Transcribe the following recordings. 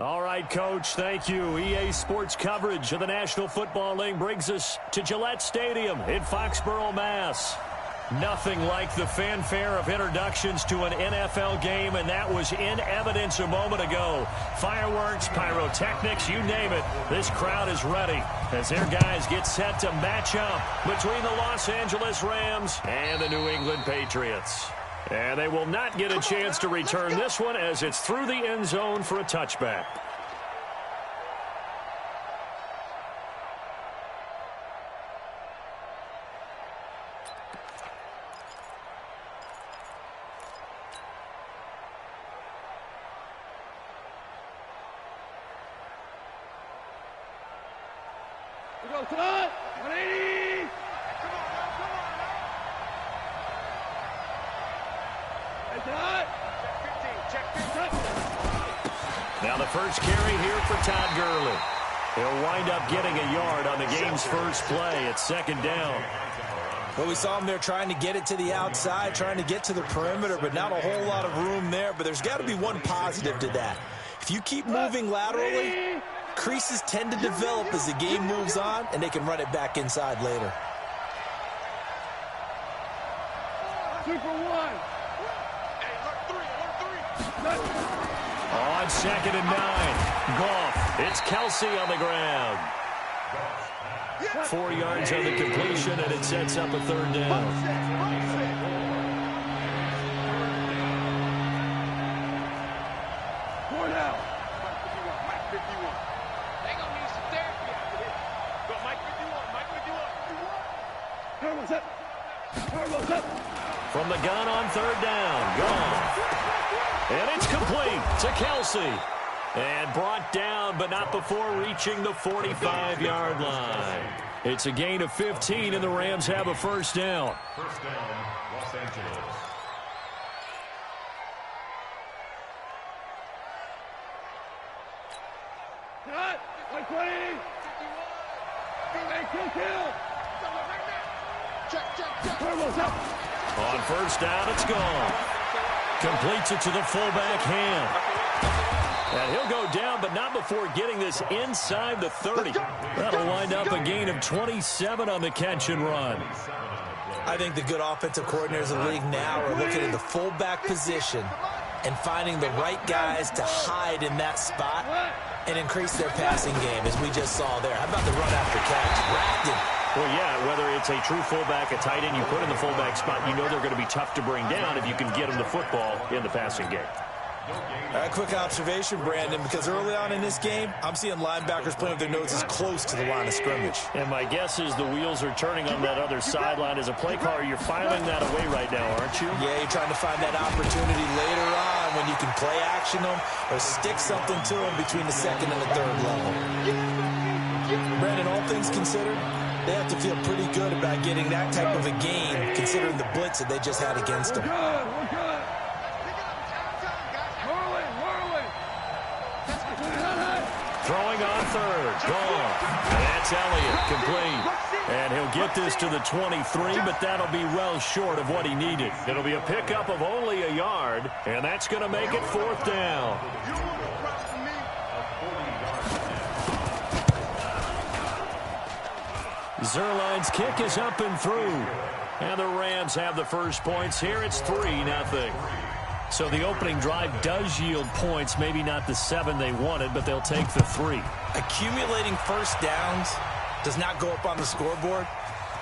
All right, Coach, thank you. EA Sports coverage of the National Football League brings us to Gillette Stadium in Foxborough, Mass. Nothing like the fanfare of introductions to an NFL game, and that was in evidence a moment ago. Fireworks, pyrotechnics, you name it. This crowd is ready as their guys get set to match up between the Los Angeles Rams and the New England Patriots. And they will not get a chance to return this one as it's through the end zone for a touchback. Go, cut! 180! Now the first carry here for Todd Gurley. He'll wind up getting a yard on the game's first play at second down. Well, we saw him there trying to get it to the outside, trying to get to the perimeter, but not a whole lot of room there. But there's got to be one positive to that. If you keep moving laterally, creases tend to develop as the game moves on, and they can run it back inside later. 2 for 1. On 2nd and 9, Goff. It's Kelsey on the ground. 4 yards on the completion, and it sets up a third down. Four down. Mike 51. They gonna need some therapy after this. Go, Mike 51. Mike 51. Turbo's up. Turbo's up. From the gun on third down, Goff. And it's complete to Kelsey. And brought down, but not before reaching the 45-yard line. It's a gain of 15, and the Rams have a first down. First down, Los Angeles. Cut! 120! Hey, kill! Check. Turbo's up. On first down, it's gone. Completes it to the fullback hand. And he'll go down, but not before getting this inside the 30. That'll wind up a gain of 27 on the catch and run. I think the good offensive coordinators in the league now are looking at the fullback position and finding the right guys to hide in that spot and increase their passing game, as we just saw there. How about the run after catch? Rafted. Well, yeah, whether it's a true fullback, a tight end you put in the fullback spot, you know they're going to be tough to bring down if you can get them the football in the passing game. Quick observation, Brandon, because early on in this game, I'm seeing linebackers playing with their noses close to the line of scrimmage. And my guess is the wheels are turning on that other sideline. As a play caller, you're filing that away right now, aren't you? Yeah, you're trying to find that opportunity later on when you can play action them or stick something to them between the second and the third level. Brandon, all things considered, they have to feel pretty good about getting that type of a gain, considering the blitz that they just had against them. We're good. Throwing on third. Gone. That's Elliott. Complete. And he'll get this to the 23, but that'll be well short of what he needed. It'll be a pickup of only a yard, and that's going to make it fourth down. Zerline's kick is up and through. And the Rams have the first points here. It's 3-0. So the opening drive does yield points, maybe not the 7 they wanted, but they'll take the 3. Accumulating first downs does not go up on the scoreboard,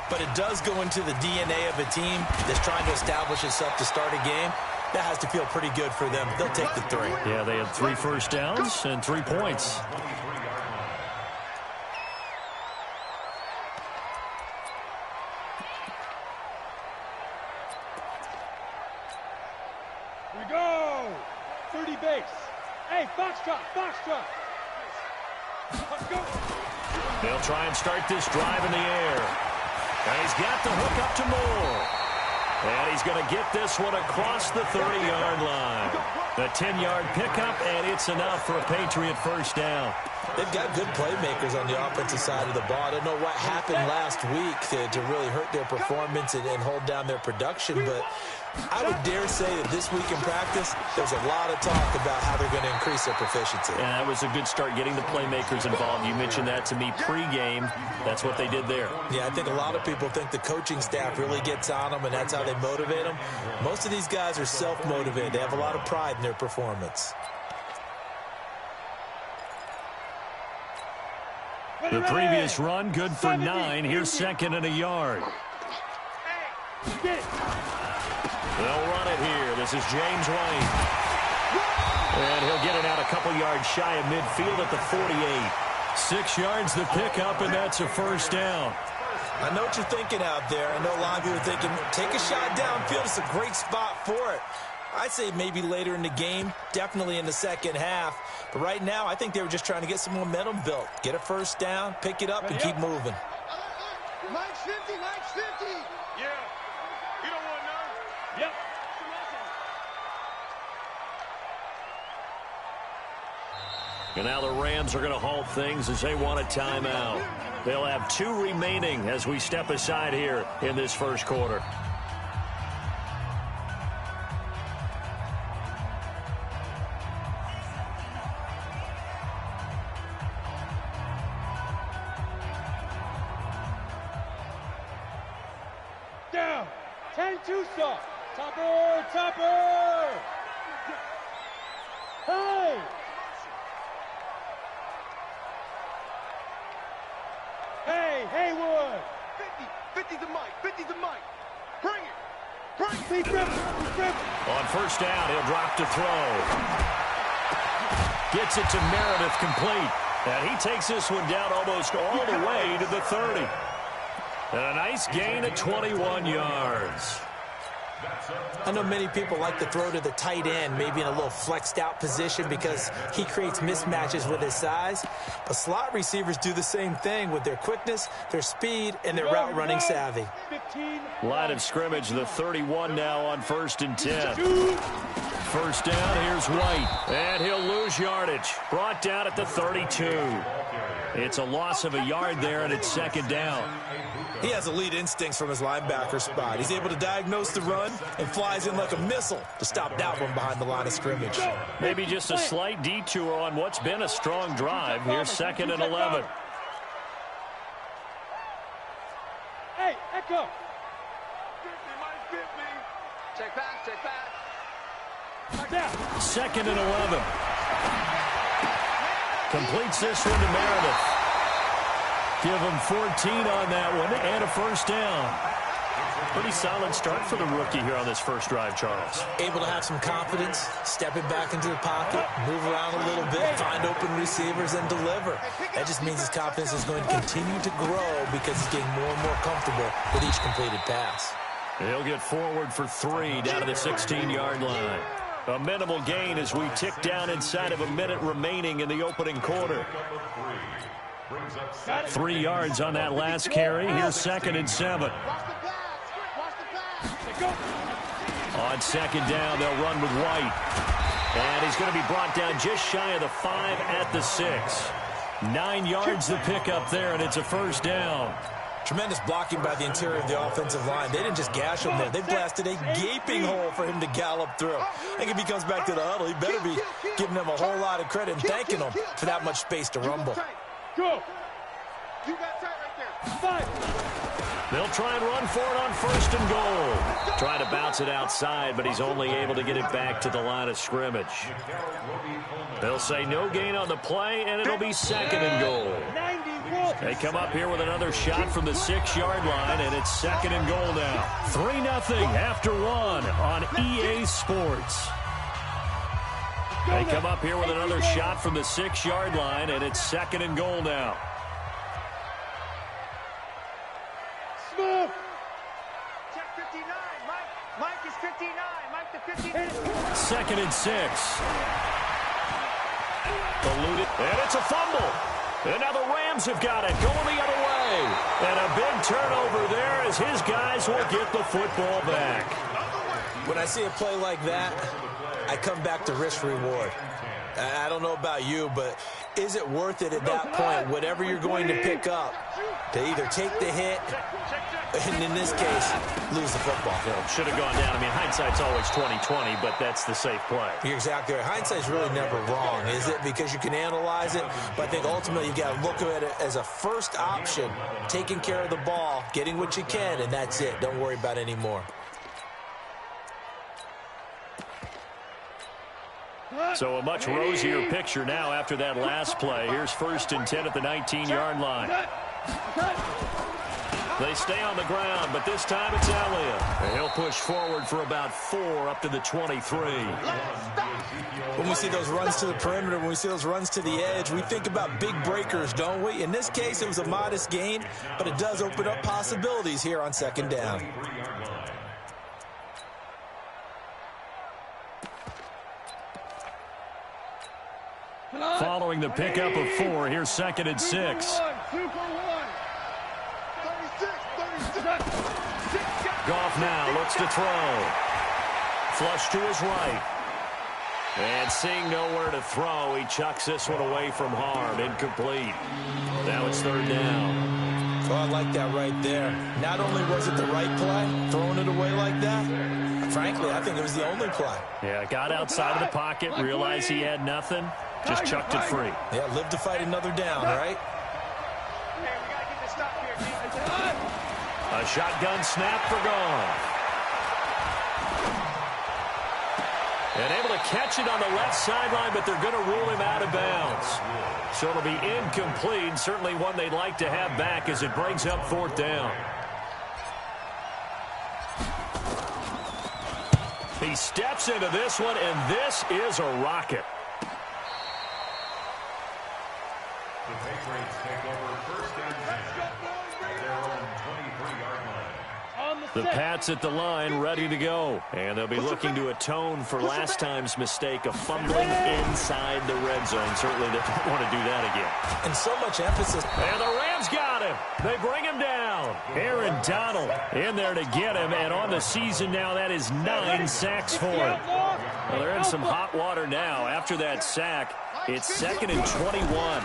but it does go into the DNA of a team that's trying to establish itself to start a game. That has to feel pretty good for them. They'll take the 3. Yeah, they had 3 first downs and 3 points. Foxtrot. Let's go. They'll try and start this drive in the air. And he's got the hook up to Moore. And he's going to get this one across the 30-yard line. The 10-yard pickup, and it's enough for a Patriot first down. They've got good playmakers on the offensive side of the ball. I don't know what happened last week to really hurt their performance and hold down their production, but I would dare say that this week in practice, there's a lot of talk about how they're going to increase their proficiency. And that was a good start getting the playmakers involved. You mentioned that to me pregame. That's what they did there. Yeah, I think a lot of people think the coaching staff really gets on them, and that's how they motivate them. Most of these guys are self-motivated. They have a lot of pride in their performance. The previous run, good for 9. Here's second and a yard. They'll run it here. This is James White. And he'll get it out a couple yards shy of midfield at the 48. 6 yards the pickup, and that's a first down. I know what you're thinking out there. I know a lot of you are thinking, take a shot downfield. It's a great spot for it. I'd say maybe later in the game, definitely in the second half. But right now, I think they were just trying to get some momentum built. Get a first down, pick it up, and keep moving. Mike's 50, Mike's 50. Yeah. You don't want none. Yep. And now the Rams are going to halt things as they want a timeout. They'll have 2 remaining as we step aside here in this first quarter. Down. 10-2 stop. Topper, topper. Hey. Hey, Haywood. 50 to Mike. 50 to Mike. Bring it. Bring it. Be driven. On first down, he'll drop to throw. Gets it to Meredith complete. And he takes this one down almost all the way to the 30. And a nice gain of 21 yards. I know many people like to throw to the tight end, maybe in a little flexed out position because he creates mismatches with his size. But slot receivers do the same thing with their quickness, their speed, and their route running savvy. 15. Line of scrimmage, the 31 now on 1st and 10. First down, here's White. And he'll lose yardage. Brought down at the 32. It's a loss of a yard there, and it's second down. He has elite instincts from his linebacker spot. He's able to diagnose the run and flies in like a missile to stop that one behind the line of scrimmage. Maybe just a slight detour on what's been a strong drive. Here's second and 11. Hey, Echo. 50, Mike 50. Check back, check back. Down. Second and 11. Completes this one to Meredith. Give him 14 on that one and a first down. Pretty solid start for the rookie here on this first drive, Charles. Able to have some confidence, stepping back into the pocket, move around a little bit, find open receivers, and deliver. That just means his confidence is going to continue to grow because he's getting more and more comfortable with each completed pass. He'll get forward for 3 down to the 16-yard line. A minimal gain as we tick down inside of a minute remaining in the opening quarter. 3 yards on that last carry. Here's second and 7. On second down, they'll run with White. And he's going to be brought down just shy of the 5 at the 6. 9 yards the pickup there, and it's a first down. Tremendous blocking by the interior of the offensive line. They didn't just gash him there. They blasted a gaping hole for him to gallop through. I think if he comes back to the huddle, he better be giving them a whole lot of credit and thanking them for that much space to rumble. Go. You got tight right there. 5. They'll try and run for it on first and goal. Trying to bounce it outside, but he's only able to get it back to the line of scrimmage. They'll say no gain on the play, and it'll be second and goal. 91. They come up here with another shot from the 6-yard line, and it's second and goal now. 3-0 after 1 on EA Sports. They come up here with another shot from the 6-yard line, and it's second and goal now. Smooth. Check 59. Mike is 59. Mike the 59. Second and 6. Eluded, and it's a fumble. And now the Rams have got it, going the other way. And a big turnover there as his guys will get the football back. When I see a play like that, I come back to risk reward. I don't know about you, but is it worth it at that point, whatever you're going to pick up, to either take the hit and, in this case, lose the football? Should have gone down. I mean, hindsight's always 20/20, but that's the safe play. You're exactly right. Hindsight's really never wrong, is it? Because you can analyze it, but I think ultimately you got to look at it as a first option, taking care of the ball, getting what you can, and that's it. Don't worry about any more. So a much rosier picture now after that last play. Here's 1st and 10 at the 19-yard line. They stay on the ground, but this time it's Elliott. And he'll push forward for about 4 up to the 23. When we see those runs to the perimeter, when we see those runs to the edge, we think about big breakers, don't we? In this case, it was a modest gain, but it does open up possibilities here on 2nd down. Following the pickup of 4, here's 2nd and 6. 2 for 1. 36. Goff now looks to throw. Flush to his right. And seeing nowhere to throw, he chucks this one away from harm. Incomplete. Now it's 3rd down. Oh, I like that right there. Not only was it the right play, throwing it away like that, frankly, I think it was the only play. Yeah, got outside of the pocket, realized he had nothing, just chucked it free. Yeah, live to fight another down, right? A shotgun snap for Goff. And able to catch it on the left sideline, but they're going to rule him out of bounds. So it'll be incomplete, certainly one they'd like to have back as it brings up 4th down. He steps into this one, and this is a rocket. The Patriots take over 1st and 10 at their own 23-yard line. The Pats at the line, ready to go. And they'll be looking to atone for last time's mistake of fumbling inside the red zone. Certainly they don't want to do that again. And so much emphasis. And the Rams got him. They bring him down. Aaron Donald in there to get him. And on the season now, that is 9 sacks for him. Well, they're in some hot water now. After that sack, it's 2nd and 21.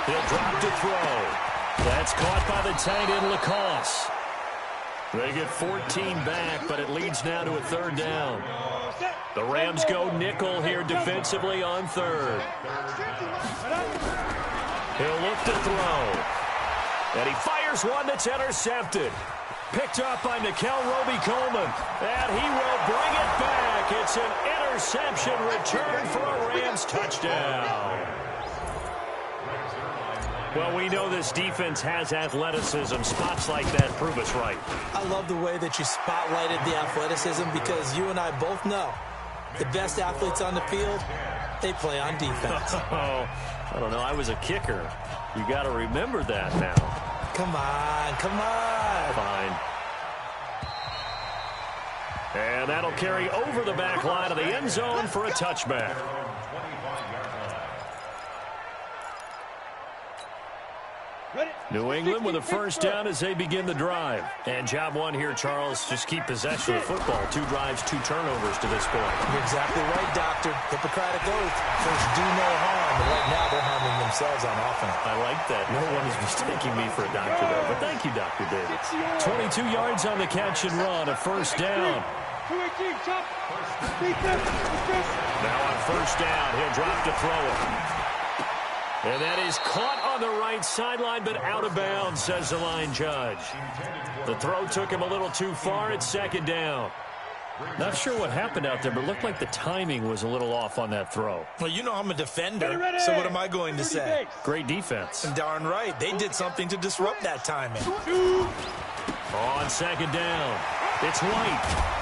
He'll drop to throw. That's caught by the tight end, Lacoste. They get 14 back, but it leads now to a 3rd down. The Rams go nickel here defensively on 3rd. He'll look to throw. And he fires one that's intercepted. Picked up by Nickel Roby-Coleman. And he will bring it back. It's an interception return for a Rams touchdown. Well, we know this defense has athleticism. Spots like that prove us right. I love the way that you spotlighted the athleticism because you and I both know the best athletes on the field, they play on defense. Oh, I don't know. I was a kicker. You got to remember that now. Come on, come on. Fine. And that'll carry over the back line of the end zone for a touchback. New England with a 1st down as they begin the drive. And job one here, Charles, just keep possession of the football. 2 drives, 2 turnovers to this point. You're exactly right, Doctor. Hippocratic oath. First, do no harm. And right now, they're harming themselves on offense. I like that. No one is mistaking me for a doctor there. But thank you, Dr. David. 22 yards on the catch and run. A 1st down. Now on 1st down, he'll drop to throw it. And that is caught on the right sideline, but out of bounds, says the line judge. The throw took him a little too far. It's 2nd down. Not sure what happened out there, but it looked like the timing was a little off on that throw. Well, you know I'm a defender, so what am I going to say? Great defense. And darn right. They did something to disrupt that timing. On 2nd down, it's White.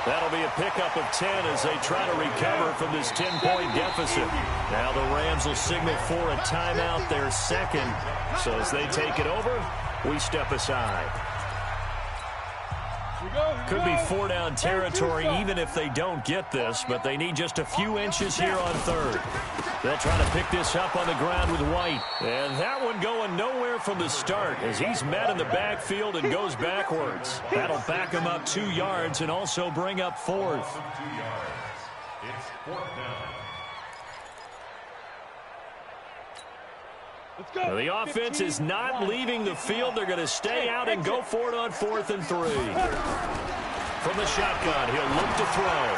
That'll be a pickup of 10 as they try to recover from this 10-point deficit. Now the Rams will signal for a timeout, their 2nd. So as they take it over, we step aside. Could be 4-down territory even if they don't get this, but they need just a few inches here on 3rd. They'll try to pick this up on the ground with White. And that one going nowhere from the start as he's met in the backfield and goes backwards. That'll back him up 2 yards and also bring up 4th. It's 4th down. Let's go. The offense is not leaving the field. They're going to stay out and go for it on 4th and 3. From the shotgun, he'll look to throw.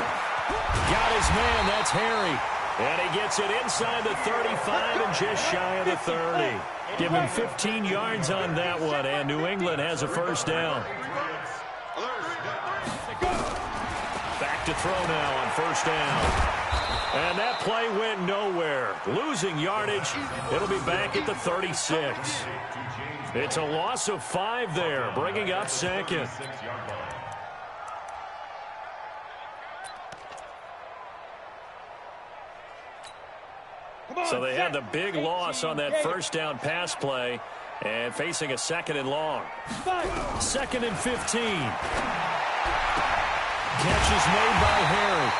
Got his man. That's Harry. And he gets it inside the 35 and just shy of the 30. Give him 15 yards on that one, and New England has a first down. Back to throw now on first down. And that play went nowhere. Losing yardage. It'll be back at the 36. It's a loss of 5 there, bringing up second. So they had the big loss on that first down pass play and facing a 2nd and long. 2nd and 15. Catch is made by Harry.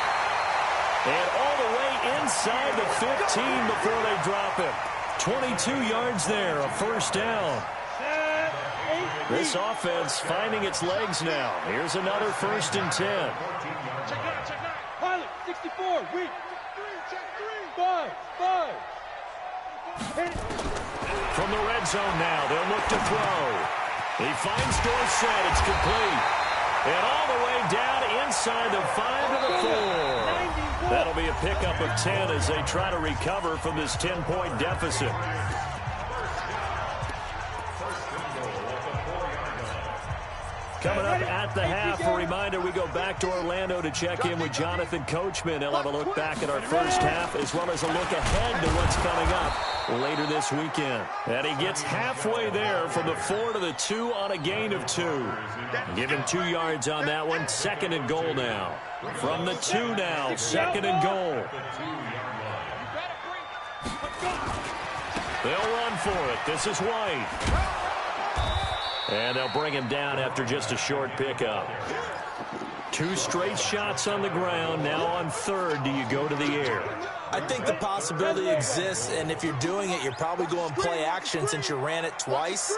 And all the way inside the 15 before they drop it. 22 yards there, a first down. This offense finding its legs now. Here's another 1st and 10. Check out. Pilot, 64, weak. 5. From the red zone now, they'll look to throw. He finds Dorsett. It's complete. And all the way down inside the 5 to the 4. That'll be a pickup of 10 as they try to recover from this 10-point deficit. Coming up at the half, a reminder, we go back to Orlando to check in with Jonathan Coachman. He'll have a look back at our first half as well as a look ahead to what's coming up later this weekend. And he gets halfway there from the 4 to the 2 on a gain of 2. Give him 2 yards on that one. 2nd and goal now. From the 2 now, 2nd and goal. They'll run for it. This is White. And they'll bring him down after just a short pickup. 2 straight shots on the ground. Now on 3rd, do you go to the air? I think the possibility exists, and if you're doing it, you're probably going play action since you ran it twice.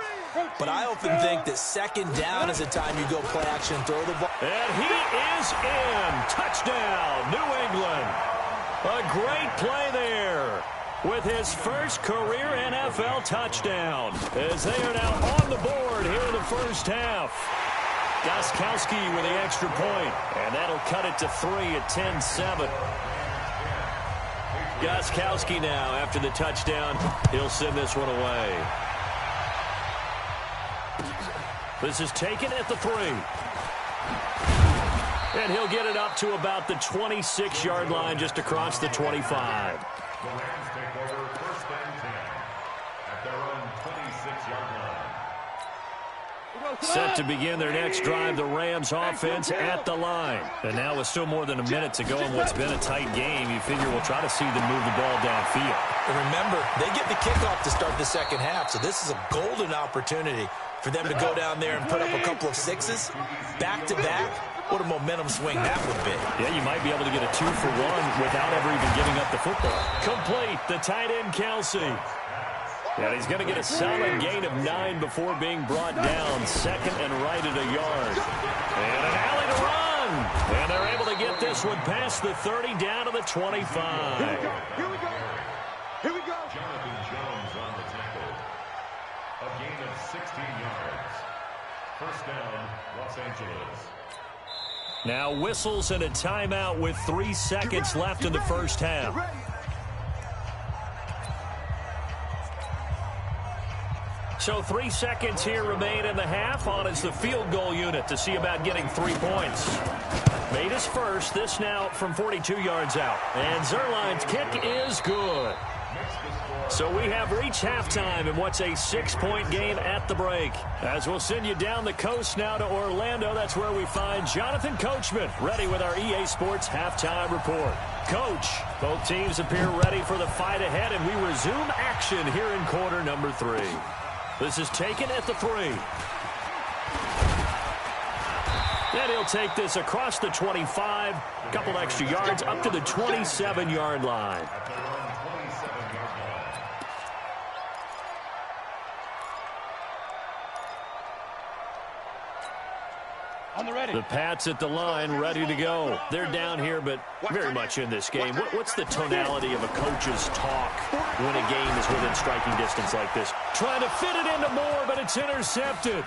But I often think that 2nd down is the time you go play action and throw the ball. And he is in. Touchdown, New England. A great play there with his first career NFL touchdown, as they are now on the board here in the first half. Gostkowski with the extra point, and that'll cut it to 3 at 10-7. Gostkowski now, after the touchdown, he'll send this one away. This is taken at the 3. And he'll get it up to about the 26-yard line, just across the 25. The Rams take over 1st and 10 at their own 26-yard line. Set to begin their next drive, the Rams offense at the line. And now with still more than a minute to go in what's been a tight game, you figure we'll try to see them move the ball downfield. And remember, they get the kickoff to start the 2nd half, so this is a golden opportunity for them to go down there and put up a couple of 6s back-to-back. What a momentum swing that would be. Yeah, you might be able to get a 2-for-1 without ever even giving up the football. Complete, the tight end, Kelsey. And he's going to get a solid gain of 9 before being brought down. 2nd and right at a yard. And an alley to run. And they're able to get this one past the 30 down to the 25. Here we go. Jonathan Jones on the tackle. A gain of 16 yards. First down, Los Angeles. Now whistles and a timeout with 3 seconds left in the first half. So 3 seconds here remain in the half. On is the field goal unit to see about getting 3 points. Made his first. This now from 42 yards out. And Zerline's kick is good. So we have reached halftime in what's a 6-point game at the break. As we'll send you down the coast now to Orlando, that's where we find Jonathan Coachman ready with our EA Sports halftime report. Coach, both teams appear ready for the fight ahead, and we resume action here in quarter number 3. This is taken at the 3. And he'll take this across the 25, a couple extra yards up to the 27-yard line. The Pats at the line, ready to go. They're down here, but very much in this game. What's the tonality of a coach's talk when a game is within striking distance like this? Trying to fit it into Moore, but it's intercepted.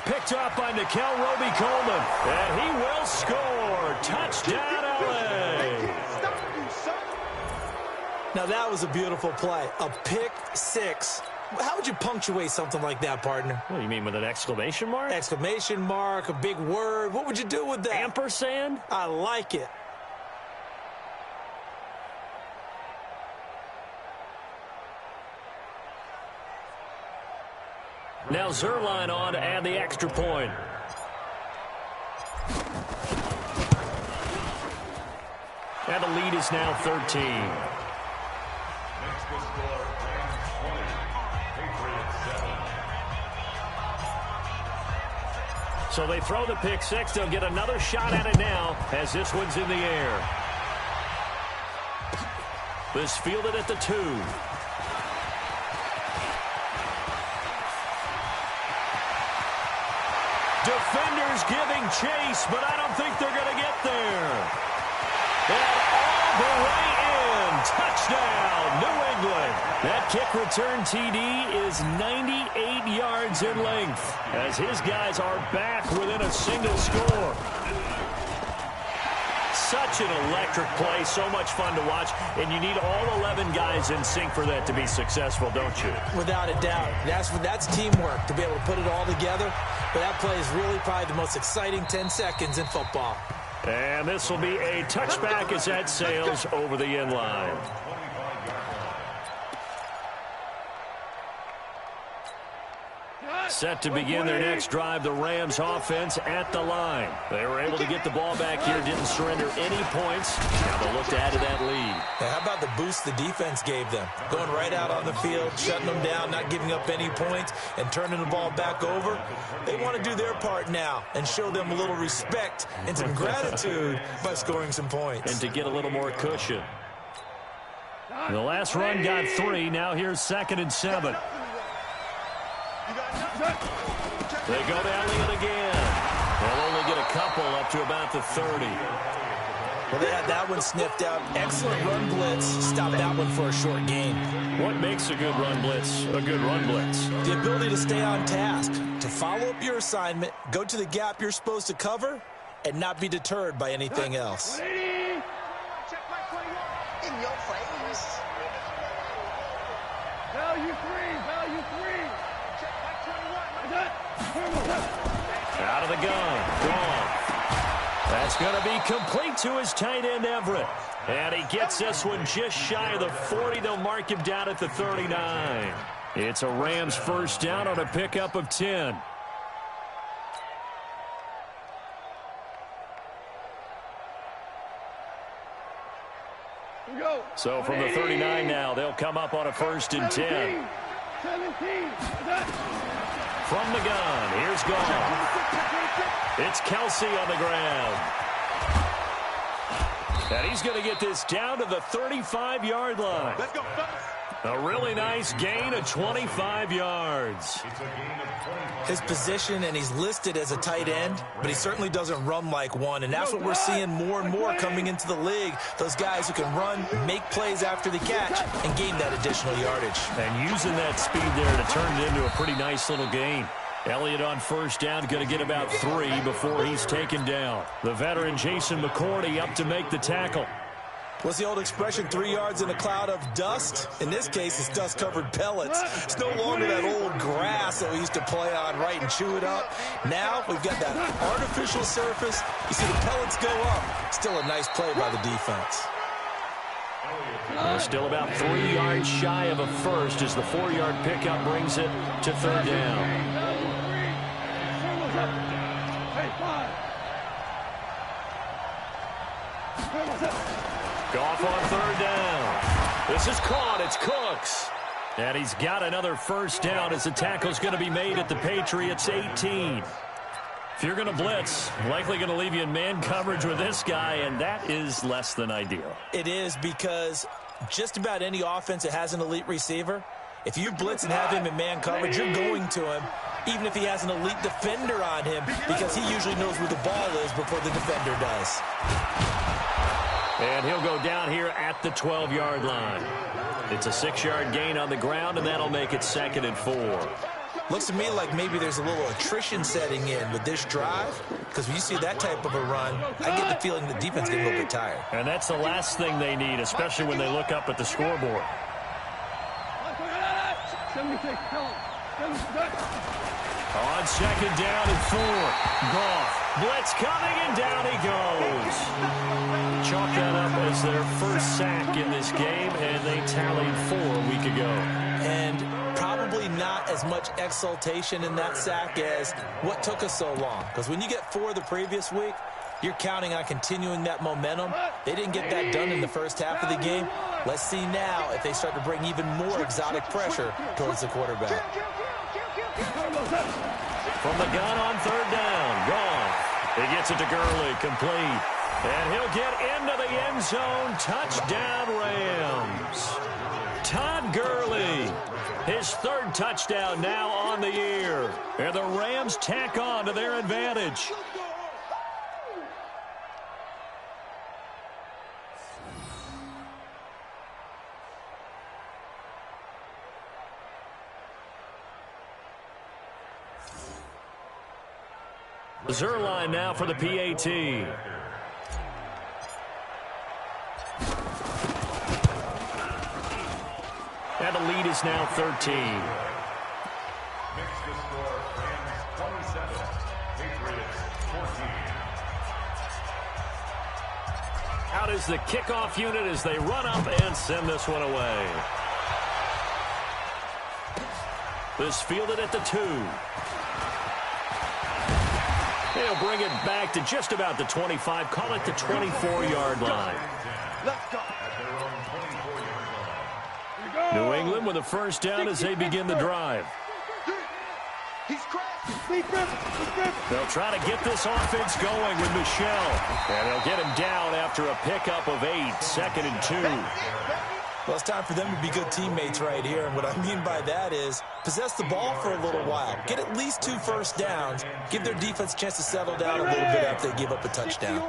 Picked up by Nickel Roby-Coleman, and he will score. Touchdown, L.A. Now, that was a beautiful play. A pick six. How would you punctuate something like that, partner? What do you mean, with an exclamation mark? Exclamation mark, a big word. What would you do with that? Ampersand? I like it. Now Zerline on to add the extra point. And the lead is now 13. Makes the score Rams 20, Patriots 7. So they throw the pick six. They'll get another shot at it now as this one's in the air. This fielded at the 2. Defenders giving chase, but I don't think they're going to get there. And all the way in. Touchdown, New England. That kick return TD is 98 yards in length as his guys are back within a single score. Such an electric play, so much fun to watch, and you need all 11 guys in sync for that to be successful, don't you? Without a doubt. That's teamwork, to be able to put it all together. But that play is really probably the most exciting 10 seconds in football. And this will be a touchback as that sails over the end line. Set to begin their next drive, the Rams offense at the line. They were able to get the ball back here, didn't surrender any points. Now they'll look to add to that lead. Now, how about the boost the defense gave them? Going right out on the field, shutting them down, not giving up any points, and turning the ball back over. They want to do their part now and show them a little respect and some gratitude by scoring some points. And to get a little more cushion. The last run got 3. Now here's 2nd and 7. They go to Elliott again. They'll only get a couple up to about the 30. Well, they had that one sniffed out. Excellent run blitz. Stop that one for a short gain. What makes a good run blitz a good run blitz? The ability to stay on task, to follow up your assignment, go to the gap you're supposed to cover, and not be deterred by anything else. In your face. Value 3. Out of the gun. Gone. That's going to be complete to his tight end, Everett. And he gets this one just shy of the 40. They'll mark him down at the 39. It's a Rams first down on a pickup of 10. So from the 39 now, they'll come up on a 1st and 10. 17. From the gun, here's Gone. It's Kelsey on the ground. And he's going to get this down to the 35-yard line. Let's go, fellas. A really nice gain of 25 yards. His position, and he's listed as a tight end, but he certainly doesn't run like one, and that's what we're seeing more and more coming into the league. Those guys who can run, make plays after the catch, and gain that additional yardage. And using that speed there to turn it into a pretty nice little gain. Elliott on first down, going to get about 3 before he's taken down. The veteran Jason McCourty up to make the tackle. What's the old expression, 3 yards in a cloud of dust? In this case, it's dust-covered pellets. It's no longer that old grass that we used to play on, right, and chew it up. Now we've got that artificial surface. You see the pellets go up. Still a nice play by the defense. Still about 3 yards shy of a first as the 4-yard pickup brings it to 3rd down. Goff on 3rd down. This is caught. It's Cooks. And he's got another first down as the tackle's going to be made at the Patriots 18. If you're going to blitz, likely going to leave you in man coverage with this guy, and that is less than ideal. It is, because just about any offense that has an elite receiver, if you blitz and have him in man coverage, you're going to him. even if he has an elite defender on him, because he usually knows where the ball is before the defender does. And he'll go down here at the 12-yard line. It's a 6-yard gain on the ground, and that'll make it 2nd and 4. Looks to me like maybe there's a little attrition setting in with this drive, because when you see that type of a run, I get the feeling the defense getting a little bit tired. And that's the last thing they need, especially when they look up at the scoreboard. On 2nd down and 4. Goff. Blitz coming, and down he goes. Chalk that up as their first sack in this game, and they tallied 4 a week ago. And probably not as much exultation in that sack as what took us so long. Because when you get 4 the previous week, you're counting on continuing that momentum. They didn't get that done in the first half of the game. Let's see now if they start to bring even more exotic pressure towards the quarterback. From the gun on 3rd down, Goff. He gets it to Gurley, complete. And he'll get into the end zone. Touchdown, Rams. Todd Gurley, his 3rd touchdown now on the year. And the Rams tack on to their advantage. Zerline now for the PAT. And the lead is now 13. Makes the score Rams 27, Patriots 14. Out is the kickoff unit as they run up and send this one away. This fielded at the 2. They'll bring it back to just about the 25, call it the 24-yard line. Let's go. New England with a 1st down as they begin the drive. He's crashing. They'll try to get this offense going with Michel. And they'll get him down after a pickup of 8, 2nd and 2. Well, it's time for them to be good teammates right here. And what I mean by that is possess the ball for a little while. Get at least 2 first downs. Give their defense a chance to settle down a little bit after they give up a touchdown.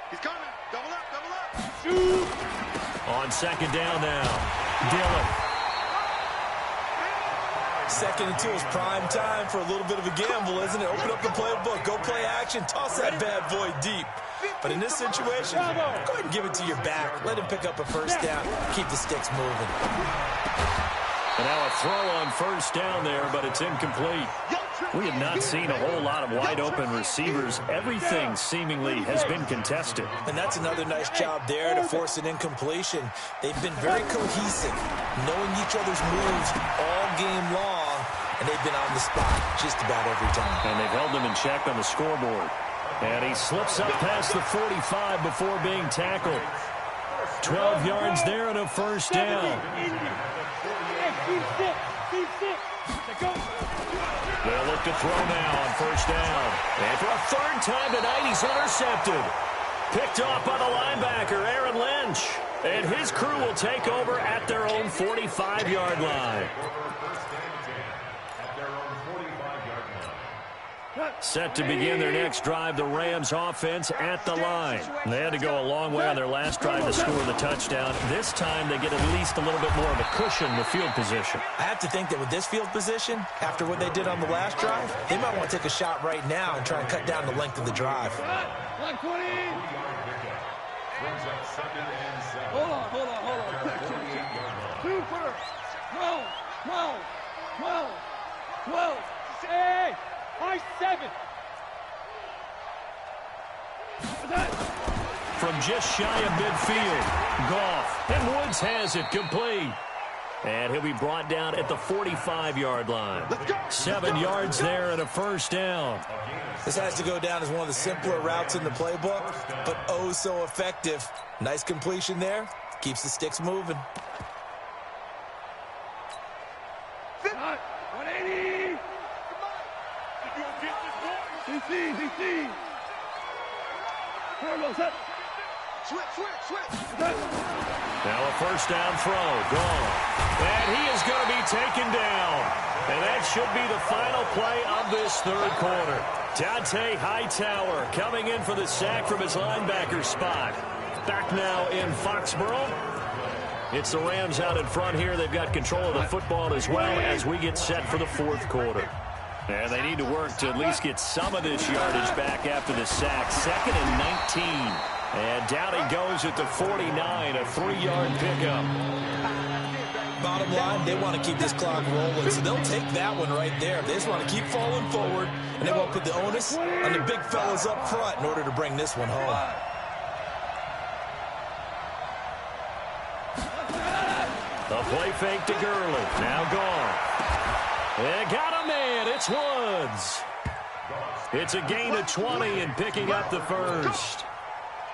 He's coming. Double up, double up. On 2nd down now, Dillon. 2nd and 2 is prime time for a little bit of a gamble, isn't it? Open up the playbook. Go play action. Toss that bad boy deep. But in this situation, go ahead and give it to your back. Let him pick up a 1st down. Keep the sticks moving. And now a throw on 1st down there, but it's incomplete. We have not seen a whole lot of wide-open receivers. Everything seemingly has been contested. And that's another nice job there to force an incompletion. They've been very cohesive, knowing each other's moves all game long, and they've been on the spot just about every time. And they've held them in check on the scoreboard. And he slips up past the 45 before being tackled. 12 yards there and a 1st down. They'll look to throw now on 1st down. And for a 3rd time tonight, he's intercepted. Picked off by the linebacker, Aaron Lynch. And his crew will take over at their own 45-yard line. Set to begin their next drive, the Rams offense at the line. They had to go a long way on their last drive to score the touchdown. This time they get at least a little bit more of a cushion with field position. I have to think that with this field position, after what they did on the last drive, they might want to take a shot right now and try and cut down the length of the drive. Hold on. 2 first. 12. Hey! I 7. From just shy of midfield, Goff, and Woods has it complete. And he'll be brought down at the 45-yard line. 7 yards there and a 1st down. This has to go down as one of the simpler routes in the playbook, but oh so effective. Nice completion there. Keeps the sticks moving. 180. DC. Turbo set. Now a first down throw, gone. And he is going to be taken down. And that should be the final play of this third quarter. Dante Hightower coming in for the sack from his linebacker spot. Back now in Foxborough. It's the Rams out in front here. They've got control of the football as well as we get set for the fourth quarter. And they need to work to at least get some of this yardage back after the sack. 2nd and 19. And down he goes at the 49, a 3-yard pickup. Bottom line, they want to keep this clock rolling, so they'll take that one right there. They just want to keep falling forward, and they won't put the onus on the big fellas up front in order to bring this one home. The play fake to Gurley. Now gone. They got a man. It's Woods. It's a gain of 20 and picking up the first.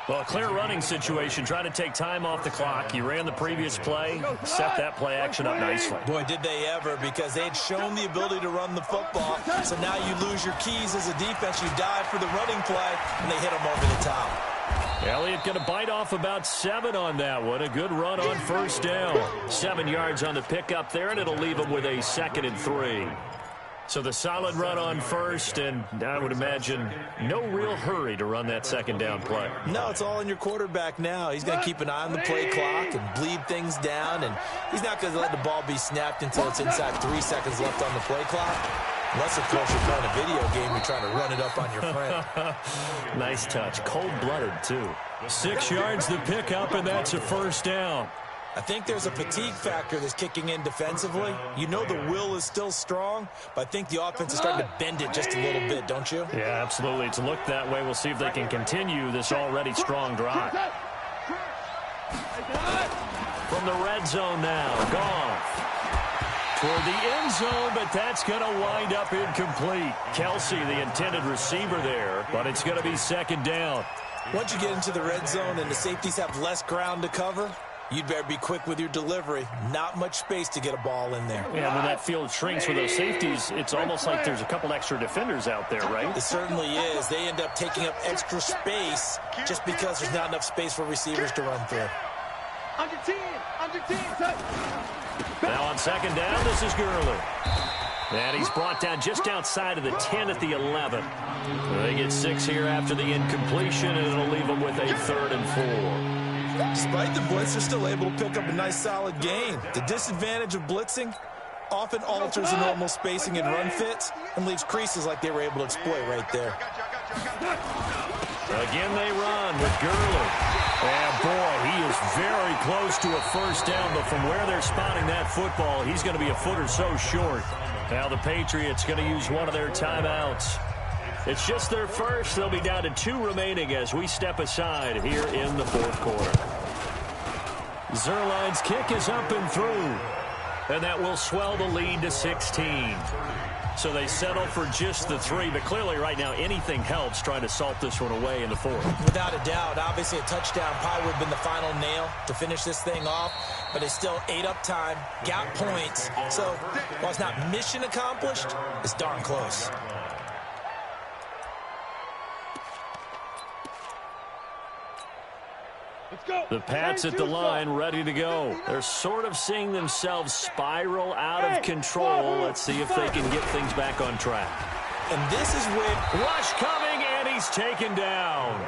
Well, a clear running situation, trying to take time off the clock. You ran the previous play, set that play action up nicely. Boy, did they ever, because they had shown the ability to run the football. So now you lose your keys as a defense. You dive for the running play, and they hit them over the top. Elliott going to bite off about 7 on that one. A good run on first down. 7 yards on the pickup there, and it'll leave them with a 2nd and 3. So the solid run on first, and I would imagine no real hurry to run that second down play. No, it's all in your quarterback now. He's going to keep an eye on the play clock and bleed things down, and he's not going to let the ball be snapped until it's inside 3 seconds left on the play clock. Unless, of course, you're playing a video game, you're trying to run it up on your friend. Nice touch. Cold-blooded, too. 6 yards the pickup, and that's a first down. I think there's a fatigue factor that's kicking in defensively. You know the will is still strong, but I think the offense is starting to bend it just a little bit, don't you? Yeah, absolutely. It's looked that way. We'll see if they can continue this already strong drive. From the red zone now, Goff. Toward the end zone, but that's going to wind up incomplete. Kelsey, the intended receiver there, but it's going to be second down. Once you get into the red zone and the safeties have less ground to cover, you'd better be quick with your delivery. Not much space to get a ball in there. Yeah, when that field shrinks for those safeties, it's almost like there's a couple extra defenders out there, right? It certainly is. They end up taking up extra space just because there's not enough space for receivers to run through. Under 10, Now on second down, this is Gurley. And he's brought down just outside of the 10 at the 11. They get 6 here after the incompletion, and it'll leave them with a 3rd and 4. Despite the blitz, they're still able to pick up a nice solid gain. The disadvantage of blitzing often alters the normal spacing and run fits and leaves creases like they were able to exploit right there. Again they run with Gurley. And boy, he is very close to a first down, but from where they're spotting that football, he's going to be a foot or so short. Now the Patriots going to use one of their timeouts. It's just their first. They'll be down to 2 remaining as we step aside here in the fourth quarter. Zerline's kick is up and through. And that will swell the lead to 16. So they settle for just the 3, but clearly right now anything helps trying to salt this one away in the fourth. Without a doubt, obviously a touchdown probably would have been the final nail to finish this thing off, but it's still ate up time, got points. So while it's not mission accomplished, it's darn close. The Pats at the line, ready to go. They're sort of seeing themselves spiral out of control. Let's see if they can get things back on track. And this is when Rush coming, and he's taken down.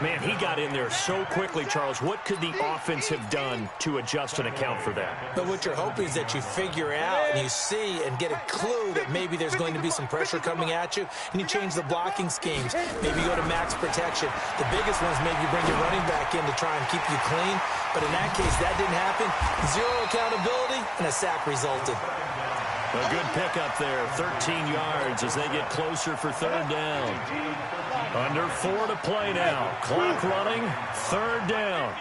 Man, he got in there so quickly, Charles. What could the offense have done to adjust and account for that? But what you're hoping is that you figure out and you see and get a clue that maybe there's going to be some pressure coming at you, and you change the blocking schemes. Maybe you go to max protection. The biggest one is maybe you bring your running back in to try and keep you clean. But in that case, that didn't happen. 0 accountability, and a sack resulted. A good pickup there, 13 yards as they get closer for third down. Under 4 to play now. Clock running, third down.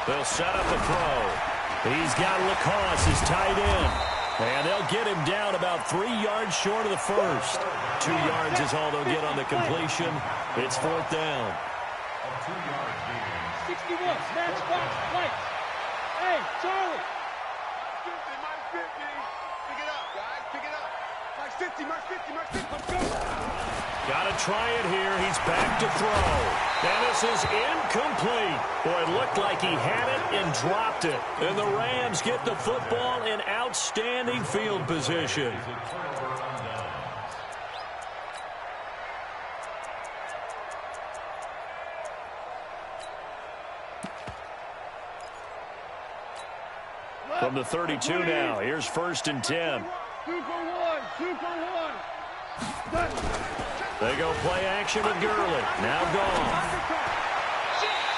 They'll set up a throw. He's got Lacoste as tight end. And they'll get him down about 3 yards short of the first. 2 yards is all they'll get on the completion. It's fourth down. 61, match box, lights. Hey, Charlie. 50, Mike 50. Pick it up, guys. Pick it up. Mike 50, Mark 50, Mark 50. Let's go. Got to try it here. He's back to throw. And this is incomplete. Boy, it looked like he had it and dropped it. And the Rams get the football in outstanding field position. From the 32 now, here's 1st and 10. 2 for 1, 2 for 1. They go play action with Gurley. Now gone.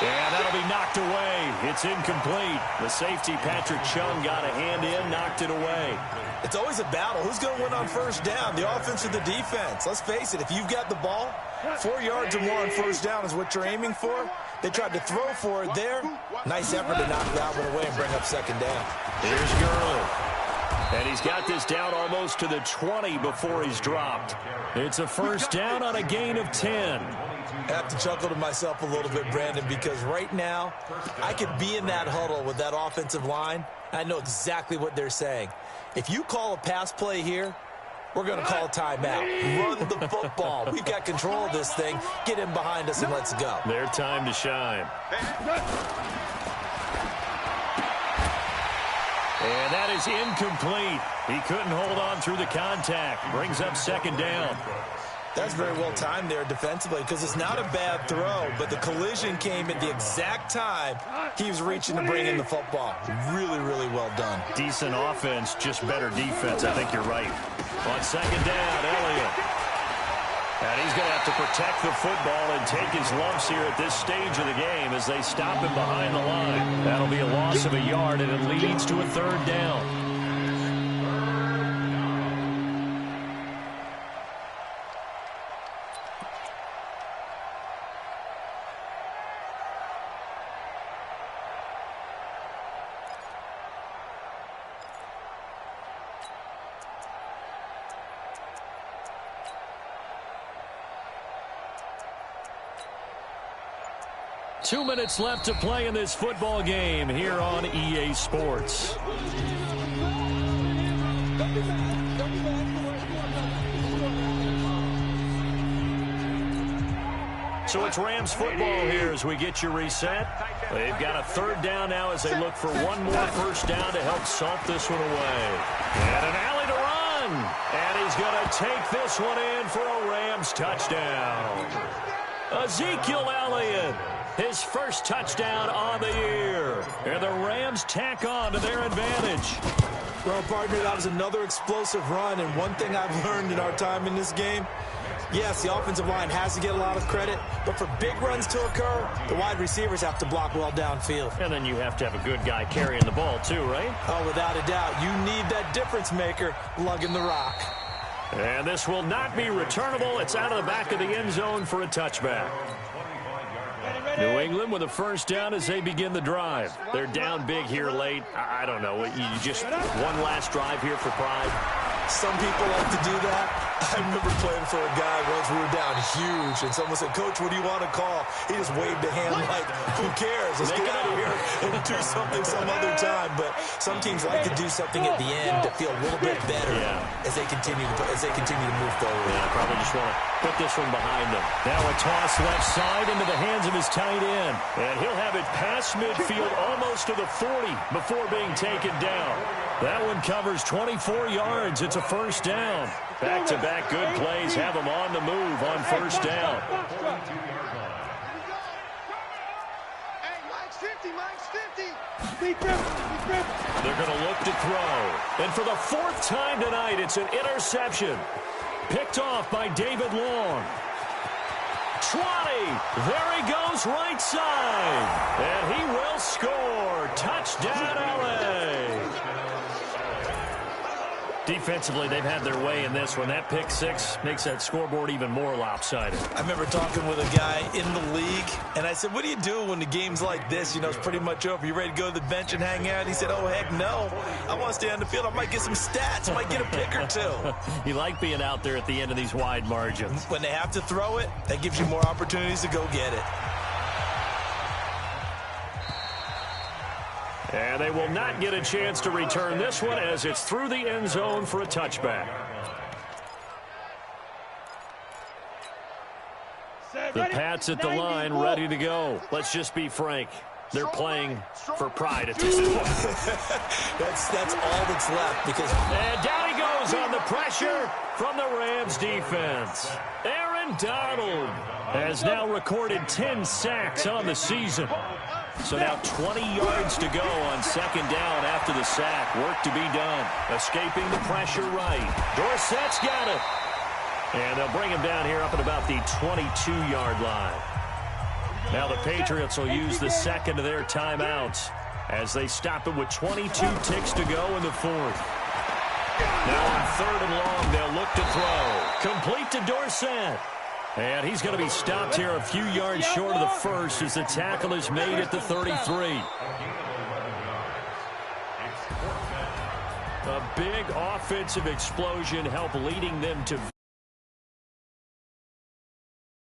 And that'll be knocked away. It's incomplete. The safety, Patrick Chung, got a hand in, knocked it away. It's always a battle. Who's going to win on 1st down, the offense or the defense? Let's face it, if you've got the ball, 4 yards or more on 1st down is what you're aiming for. They tried to throw for it there. Nice effort to knock that one away and bring up 2nd down. Here's Gurley. And he's got this down almost to the 20 before he's dropped. It's a 1st down on a gain of 10. I have to chuckle to myself a little bit, Brandon, because right now I could be in that huddle with that offensive line. I know exactly what they're saying. If you call a pass play here, we're going to call a timeout. Run the football. We've got control of this thing. Get in behind us and let's go. Their time to shine. And that is incomplete. He couldn't hold on through the contact. Brings up 2nd down. That's very well timed there defensively because it's not a bad throw, but the collision came at the exact time he was reaching to bring in the football. Really, really well done. Decent offense, just better defense. I think you're right. On 2nd down, Elliott. And he's going to have to protect the football and take his lumps here at this stage of the game as they stop him behind the line. That'll be a loss of a yard, and it leads to a 3rd down. Two minutes left to play in this football game here on EA Sports. So it's Rams football here as we get you reset. They've got a 3rd down now as they look for one more 1st down to help salt this one away. And an alley to run. And he's going to take this one in for a Rams touchdown. Ezekiel Elliott. His 1st touchdown on the year. And the Rams tack on to their advantage. Well, partner, that was another explosive run. And one thing I've learned in our time in this game, yes, the offensive line has to get a lot of credit. But for big runs to occur, the wide receivers have to block well downfield. And then you have to have a good guy carrying the ball too, right? Oh, without a doubt. You need that difference maker lugging the rock. And this will not be returnable. It's out of the back of the end zone for a touchback. New England with a 1st down as they begin the drive. They're down big here late. I don't know. You just one last drive here for pride. Some people like to do that. I remember playing for a guy once. We were down huge, and someone said, "Coach, what do you want to call?" He just waved a hand like, "Who cares? Let's get out of here and do something some other time." But some teams like to do something at the end to feel a little bit better as they continue to move forward. Yeah, probably just want to put this one behind them. Now a toss left side into the hands of his tight end, and he'll have it past midfield almost to the 40 before being taken down. That one covers 24 yards. It's a 1st down. Back-to-back good plays have them on the move on 1st down. Hey, Mike's 50, Mike's 50. They're going to look to throw. And for the 4th time tonight, it's an interception. Picked off by David Long. 20. There he goes right side. And he will score. Touchdown, LA. Defensively, they've had their way in this one. That pick 6 makes that scoreboard even more lopsided. I remember talking with a guy in the league, and I said, "What do you do when the game's like this? You know, it's pretty much over. You ready to go to the bench and hang out?" He said, "Oh, heck no. I want to stay on the field. I might get some stats. I might get a pick or two." You like being out there at the end of these wide margins. When they have to throw it, that gives you more opportunities to go get it. And they will not get a chance to return this one as it's through the end zone for a touchback. The Pats at the line, ready to go. Let's just be frank. They're playing for pride at this point. That's all that's left because... And down he goes on the pressure from the Rams defense. Aaron Donald has now recorded 10 sacks on the season. So now 20 yards to go on second down after the sack. Work to be done. Escaping the pressure right. Dorsett's got it. And they'll bring him down here up at about the 22-yard line. Now the Patriots will use the second of their timeouts as they stop it with 22 ticks to go in the fourth. Now on third and long, they'll look to throw. Complete to Dorsett. And he's going to be stopped here a few yards short of the first as the tackle is made at the 33. A big offensive explosion helped leading them to